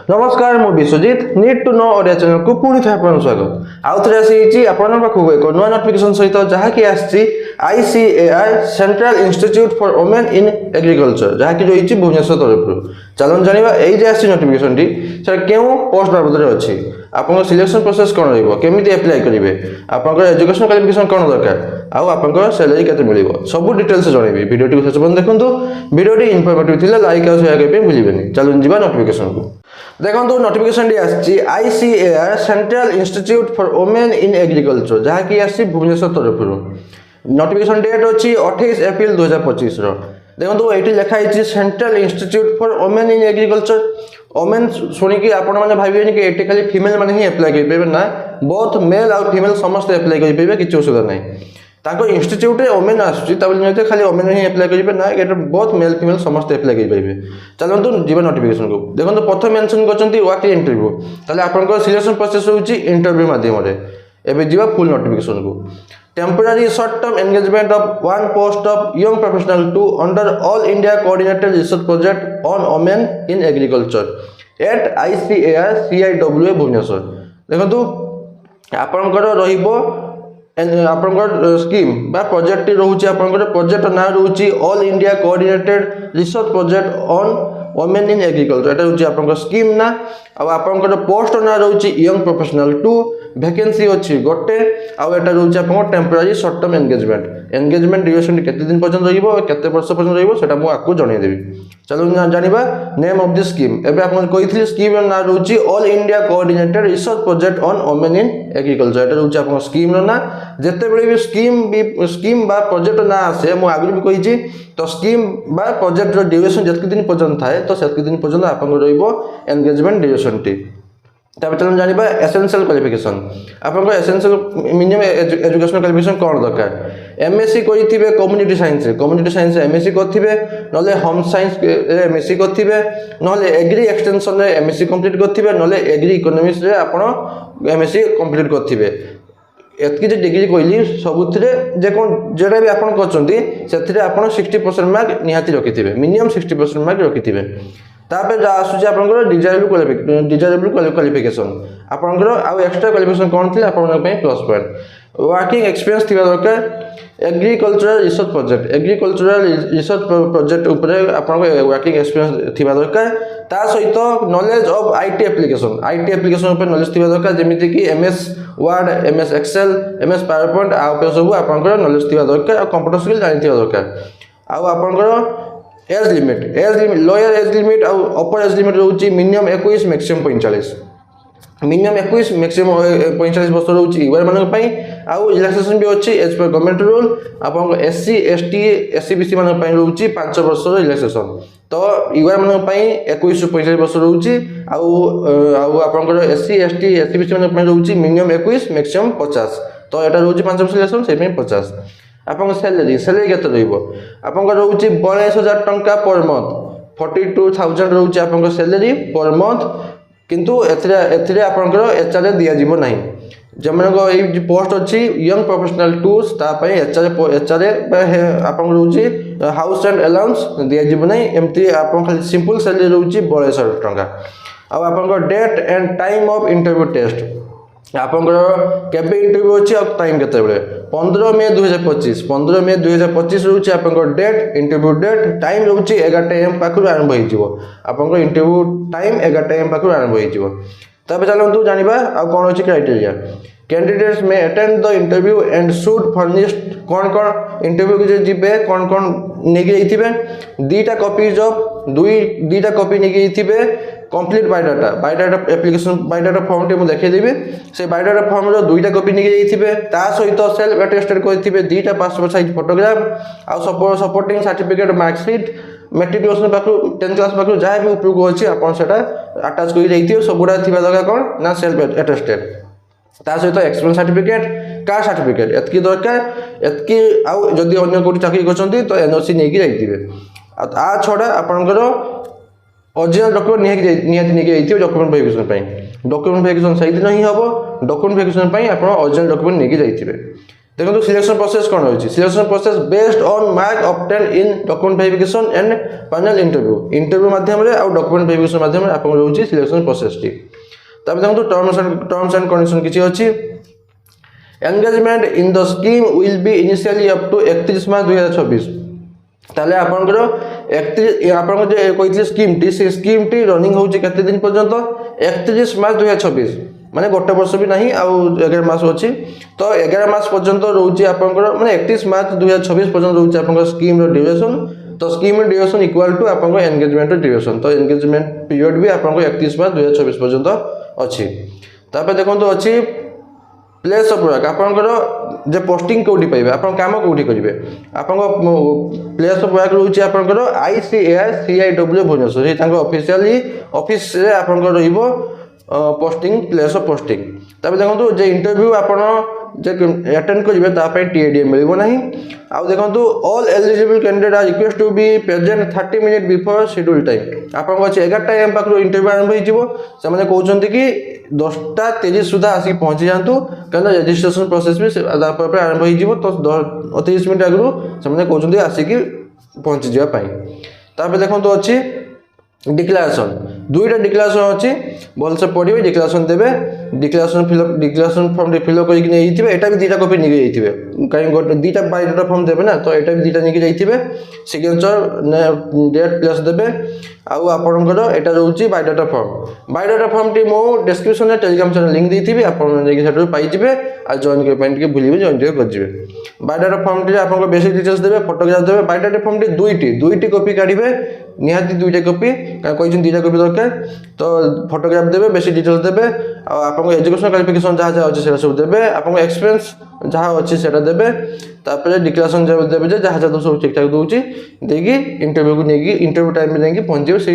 नमस्कार मु Biswajit need to know Odia channel को पुणी थे आपन स्वागत आउ थे आसी आपन पाखु एक नुआ नोटिफिकेशन सहित जहा कि आसी ICAR central institute for women in agriculture जहा कि रही भुवनेश्वर तरफ चलन जानिबा एई जे आसी नोटिफिकेशन टी सर केउ पोस्ट बाबद रे अछि आपन सिलेक्शन प्रोसेस कोन रहइबो केमिति अप्लाई करिवे आपन एजुकेशन क्वालिफिकेशन कोन दरकार आउ आपन सैलरी केते मिलिबो सब डिटेल्स जणेबी वीडियो टी शेष पर्यंत देखंतु वीडियो टी इन्फॉर्मेटिव थिले लाइक और शेयर करबे भूलिबेनी चलन जिबा नोटिफिकेशन को देखो नोटिफिकेशन आसी ICAR central institute for women in agriculture जहा कि आसी भुवनेश्वर तरफ नोटिफिकेशन डेट अछि 28 अप्रैल 2025 रो देखो एठी लिखा है central institute for women in agriculture women सुनी कि आपण माने भाबिबेनी कि एठी खाली फीमेल माने ही अप्लाई कर पेबे ना बोथ मेल और फीमेल समस्त अप्लाई कर पेबे किछ असुविधा नै ताको इंस्टीट्यूट रे वुमेन आसुची तबल नै खाली वुमेन ही अप्लाई करिबे ना एटा बोथ मेल फीमेल समस्त अप्लाई कर पाइबे चलंतु जीवन नोटिफिकेशन को देखो प्रथम मेंशन करचंती व्हाट इंटरव्यू ताले आपनकर सिलेक्शन प्रोसेस होची इंटरव्यू माध्यम रे एबे जीवा फुल नोटिफिकेशन को temporary short term engagement of one post of young professional to under all India coordinated research project on women in agriculture at ICAR CIWA Bhubaneswar देखो आपनकर रहिबो आपनकर स्कीम बा प्रोजेक्ट रहउची आपनकर प्रोजेक्ट ना रहउची all India coordinated research project on women in agriculture एटा रहउची आपनकर स्कीम ना आ आपनकर पोस्ट ना रहउची यंग प्रोफेशनल 2 वैकेंसी अछि गोटे आ एटा रहउची आपनकर temporary short term engagement duration केते दिन पर्यंत रहिबो केते वर्ष पर्यंत रहिबो सेटा मु आकु जणै देबी चलो जानिबा नेम ऑफ द स्कीम एबे आपन कहिथि स्कीम ना रहउची all India coordinated research project on women in agriculture एटा रहउची आपन स्कीम ना जेते बेले भी स्कीम बा प्रोजेक्ट ना आसे मु आगु भी कहिची तो स्कीम बा प्रोजेक्ट रो ड्यूरेशन जतके दिन पर्यंत थाए तो सेतके दिन पर्यंत आपन रहइबो एंगेजमेंट ड्यूरेशन टी तब चलन जानिबा एसेंशियल क्वालिफिकेशन आपन एसेंशियल मिनिमम एजुकेशनल क्वालिफिकेशन कोन दरकार MSc करिथिबे कम्युनिटी साइंस MSc करथिबे नले होम साइंस रे MSc करथिबे नले एग्री एक्सटेंशन रे MSc कंप्लीट करथिबे नले एग्री इकोनॉमिक्स रे आपण MSc कंप्लीट करथिबे एतकी जे डिग्री कहली सबुथरे जे कोन जेडा भी आपण करचंती सेथिरे आपण 60% मार्क निहाती रखिथिबे मिनिमम 60% मार्क रखिथिबे तापे जा आसुची आपनकर डिजायरेबल क्वालिफिकेशन आपनकर आ एक्स्ट्रा क्वालिफिकेशन कोन थिले आपन पे प्लस पॉइंट वर्किंग एक्सपीरियंस थिबा दरकार एग्रीकल्चरल रिसर्च प्रोजेक्ट ऊपर आपन वर्किंग एक्सपीरियंस थिबा दरकार ता सहित नॉलेज ऑफ IT एप्लीकेशन ऊपर नॉलेज थिबा दरकार जेमिति कि MS word MS excel MS PowerPoint आ ऊपर सब आपनकर नॉलेज थिबा दरकार आ कंप्यूटर स्किल जानि थिबा दरकार आ आपनकर age limit lower age limit और अपर एज लिमिट रहउची मिनिमम 21 मैक्सिमम 45 मिनिमम 21 मैक्सिमम 45 वर्ष रहउची इवर मानक पई आउ रिलैक्सेशन भी अछि एज पर गवर्नमेंट रूल आपन SC ST SC BC मानक पई रहउची 5 वर्ष रिलैक्सेशन तो इवर मानक पई 21 से 45 वर्ष रहउची आउ आपन SC ST SC BC मानक पई रहउची मिनिमम 21 मैक्सिमम 50 तो एटा रहउची 5 वर्ष रिलैक्सेशन से में 50 आपन सैलरी केते रहइबो आपन रहउची 42000 टंका पर मंथ 42000 रहउची आपन सैलरी पर मंथ किंतु एथिरे आपन HR दिया जिवो नाही जमन को ए पोस्ट अछि यंग प्रोफेशनल 2 ता पई HR आपन रहउची हाउस एंड अलाउंस दिया जिवो नाही एमती आपन खाली सिंपल सैलरी रहउची 42000 टंका आ आपन date and time of interview test आपनकर केबे इंटरव्यू अछि और टाइम केते बेले 15 मई 2025 रहउछि आपनकर डेट इंटरव्यू डेट टाइम रहउछि 11 AM पाखु आरंभ होई जिवो आपनकर इंटरव्यू टाइम 11 AM पाखु आरंभ होई जिवो तबे चलंतु जानिबा आ कोन होछि criteria candidates may attend the interview and should furnish कोन इंटरव्यू के जिबे कोन नेगी जइथिबे दुईटा कॉपीज ऑफ दुईटा कॉपी नेगी जइथिबे complete biodata application biodata form टे मु देखै देबे से बायोडाटा फॉर्म रो दुईटा कॉपी नेगी जइथिबे ता सहित सेल्फ अटेस्टेड करथिबे दुईटा पासपोर्ट साइज फोटोग्राफ आ सपोर्टिंग सर्टिफिकेट मार्कशीट मैट्रिकुलेशन पाखु 10th क्लास पाखु जाय भी उपयोग अछि आपन सेटा अटैच करि दैथियो सबुडा थिबा दरकार कोन ना सेल्फ अटेस्टेड ता सहित एक्सपीरियंस सर्टिफिकेट कास्ट सर्टिफिकेट एतकी दरकार एतकी आ जदी अन्य कोठी चाकरी करछंती तो NOC नेकी जाइथिबे आ छोडा आपनकर ओरिजिनल डॉक्यूमेंट निहाती नेकी जाइथिबे डॉक्यूमेंट वेरिफिकेशन सही दिन ही हबो डॉक्यूमेंट वेरिफिकेशन आपण ओरिजिनल डॉक्यूमेंट नेकी जाइथिबे देखो सिलेक्शन प्रोसेस कौन रही selection process based on mark obtain in document verification and final interview माध्यम आउ डॉक्यूमेंट वेरिफिकेशन माध्यम आपन रही सिलेक्शन प्रोसेस टी तब देखो टर्म्स एंड कंडीशन किसी अच्छी engagement in the scheme will be initially up to 31 March 2026 ताले आपनकर 31 आपन जे कहितले स्कीम टी रनिंग होची केते दिन पर्यंत 31 मार्च 2026 माने गोटे वर्ष भी नहीं आउ 11 मास अच्छी तो 11 मास पर्यंत रोची आपनकर माने 31 मार्च 2026 पर्यंत रोची आपनकर स्कीम रो ड्यूरेशन तो स्कीम ड्यूरेशन इक्वल टू आपनकर एंगेजमेंट ड्यूरेशन तो एंगेजमेंट पीरियड भी आपनकर 31 मार्च 2026 पर्यंत अच्छी तापर देखंतु अच्छी प्लेस ऑफ वर्क आपनकर जे पोस्टिंग कोठी पाइबे आपन काम कोठी करिवे आपन प्लेस ऑफ वर्क रोची आपनकर ICAI CIW भुवनेश्वर हे तांको ऑफिशियली ऑफिस रे आपनकर रहिबो पोस्टिंग प्लेस ऑफ पोस्टिंग तब देखंतु जे इंटरव्यू आपन जे अटेंड करिवे ता पय TADM मिलिबो नाही आ देखंतु all eligible candidate are request to be present 30 minute before schedule time आपन अछि 11 टाइम पाखरो इंटरव्यू आरंभ होई जिवो से माने कहउछन्ति कि 10:30 सुधा आसी पहुंची जांतु कारण रजिस्ट्रेशन प्रोसेस भी पर आरंभ होई जिवो तो 30 मिनिट आगु से माने कहउछन्ति आसी कि पहुंची जिवा पई तापर देखंतु अछि डिक्लेरेशन दुईटा डिक्लेरेशन अच्छी भलसे पढ़े डिक्लेरेशन देवे डिक्लेरेशन फॉर्म फिलअप करके एटा भी दुटा कॉपी नहीं जाइए कहीं गोटे दुटा बायोडाटा फॉर्म देवे ना तो एटा भी दुटा नहीं जाइए सिग्नेचर डेट प्लेस देवे आउ आपनकर एटा रोची बायोडाटा फॉर्म टी मो डिस्क्रिप्शन में टेलीग्राम चैनल लिंक देथि आपन जेकी सेटर पाई जिवे आ जॉइन के पॉइंट के भूलिबे जॉइन कर जिवे बायोडाटा फॉर्म टी आपन बेसिक डिटेल्स देवे फोटोग्राफ देवे बायोडाटा फॉर्म टी दुईटी कॉपी काढिबे निहाती दुईटा कॉपी कहीं दुईटा कॉपी दरकार तो फोटोग्राफ देवे बेसिक डिटेल्स देवे आपन एजुकेशन क्वालिफिकेशन जहाँ जहाँ अच्छे सब देवे आपन एक्सपीरियंस जहाँ अच्छे से देवे तापर डिक्लेरेशन देवे जहाँ जहाँ सब ठीक ठाक दूची देगी इंटरव्यू को नहीं इंटरव्यू टाइम में नहीं पहुंचे से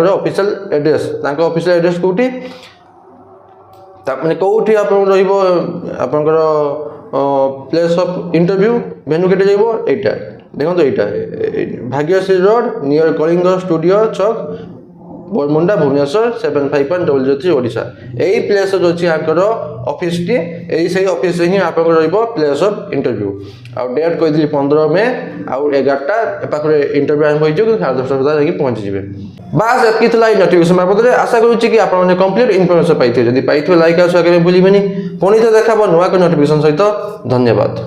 ऑफिशियल एड्रेस ऑफिशियल एड्रेस कोठी माने कोठी आपन रहिबो आपनकर प्लेस ऑफ इंटरव्यू वेन्यू केटे जाइबो एटा देखो एटा Bhagyashree Road near Kalinga Studio Chowk Baramunda Bhubaneswar 751003 Odisha एई प्लेस जो अछि आकर ऑफिस टी एई सही ऑफिस ही आपन रहिबो प्लेस ऑफ इंटरव्यू आ डेट कहि दिली 15 मे आ 11टा पाखरे इंटरव्यू आरंभ होई जो 10:30 सुधा जाके पहुंच जिवे बास एतकी थला ई नोटिफिकेशन मापदरे आशा करू छी कि आपन माने कंप्लीट इन्फॉर्मेशन पाइथियो जदि पाइथियो लाइक आ शेयर करे भूलिबेनी पुणी तो देखाबो नुवा को नोटिफिकेशन सहित धन्यवाद।